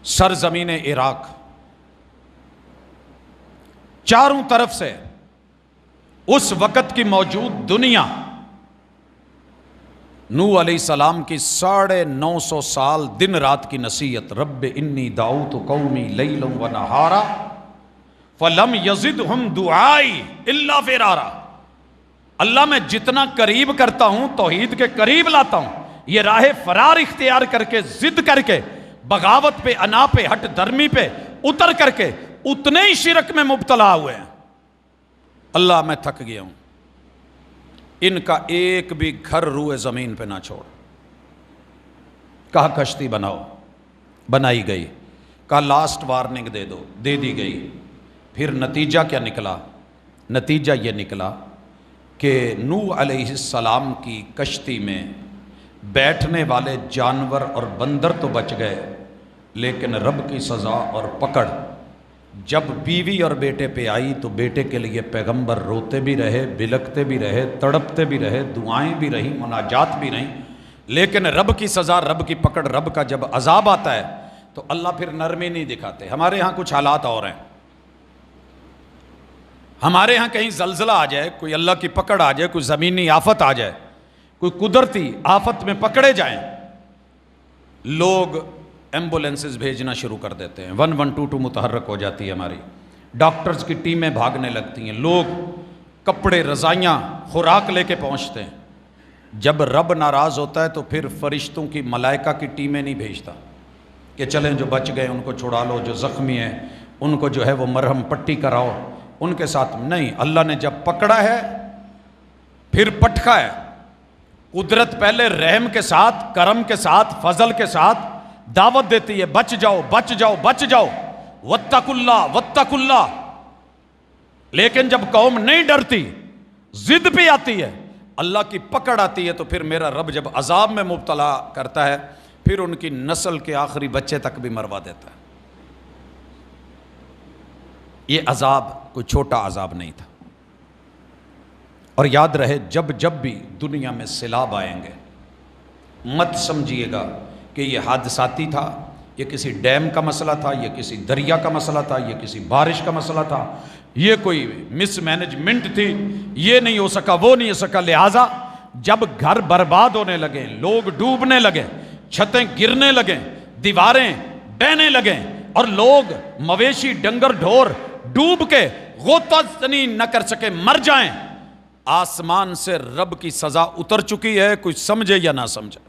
سرزمین عراق، چاروں طرف سے اس وقت کی موجود دنیا نوح علیہ السلام کی 950 سال دن رات کی نصیحت، رب انی دعوت قومی لیلا و نہارا فلم یزدہم دعائی الا فرارا۔ اللہ میں جتنا قریب کرتا ہوں توحید کے قریب لاتا ہوں، یہ راہ فرار اختیار کر کے، ضد کر کے، بغاوت پہ، انا پہ، ہٹ درمی پہ اتر کر کے اتنے ہی شرک میں مبتلا ہوئے ہیں۔ اللہ میں تھک گیا ہوں، ان کا ایک بھی گھر روئے زمین پہ نہ چھوڑ۔ کہا کشتی بناؤ، بنائی گئی۔ کہا لاسٹ وارننگ دے دو، دے دی گئی۔ پھر نتیجہ کیا نکلا؟ نتیجہ یہ نکلا کہ نوح علیہ السلام کی کشتی میں بیٹھنے والے جانور اور بندر تو بچ گئے، لیکن رب کی سزا اور پکڑ جب بیوی اور بیٹے پہ آئی تو بیٹے کے لیے پیغمبر روتے بھی رہے، بلکتے بھی رہے، تڑپتے بھی رہے، دعائیں بھی رہیں، مناجات بھی رہیں، لیکن رب کی سزا، رب کی پکڑ، رب کا جب عذاب آتا ہے تو اللہ پھر نرمی نہیں دکھاتے۔ ہمارے ہاں کچھ حالات اور ہیں، ہمارے ہاں کہیں زلزلہ آ جائے، کوئی اللہ کی پکڑ آ جائے، کوئی زمینی آفت آ جائے، کوئی قدرتی آفت میں پکڑے جائیں، لوگ ایمبولینسز بھیجنا شروع کر دیتے ہیں، 112 متحرک ہو جاتی ہے ہماری، ڈاکٹرز کی ٹیمیں بھاگنے لگتی ہیں، لوگ کپڑے، رضائیاں، خوراک لے کے پہنچتے ہیں۔ جب رب ناراض ہوتا ہے تو پھر فرشتوں کی، ملائکہ کی ٹیمیں نہیں بھیجتا کہ چلیں جو بچ گئے ان کو چھڑا لو، جو زخمی ہیں ان کو جو ہے وہ مرہم پٹی کراؤ، ان کے ساتھ نہیں۔ اللہ نے جب پکڑا ہے پھر پٹکا ہے۔ قدرت پہلے رحم کے ساتھ، کرم کے ساتھ، فضل کے ساتھ دعوت دیتی ہے، بچ جاؤ، بچ جاؤ، بچ جاؤ، واتقوا اللہ، واتقوا اللہ۔ لیکن جب قوم نہیں ڈرتی، ضد پہ آتی ہے، اللہ کی پکڑ آتی ہے، تو پھر میرا رب جب عذاب میں مبتلا کرتا ہے پھر ان کی نسل کے آخری بچے تک بھی مروا دیتا ہے۔ یہ عذاب کوئی چھوٹا عذاب نہیں تھا۔ اور یاد رہے، جب جب بھی دنیا میں سیلاب آئیں گے مت سمجھیے گا کہ یہ حادثاتی تھا، یہ کسی ڈیم کا مسئلہ تھا، یہ کسی دریا کا مسئلہ تھا، یہ کسی بارش کا مسئلہ تھا، یہ کوئی مس مینجمنٹ تھی، یہ نہیں ہو سکا، وہ نہیں ہو سکا۔ لہٰذا جب گھر برباد ہونے لگے، لوگ ڈوبنے لگے، چھتیں گرنے لگیں، دیواریں بہنے لگیں، اور لوگ، مویشی، ڈنگر، ڈھور ڈوب کے غوطہ زنی نہ کر سکے، مر جائیں، آسمان سے رب کی سزا اتر چکی ہے، کوئی سمجھے یا نہ سمجھے۔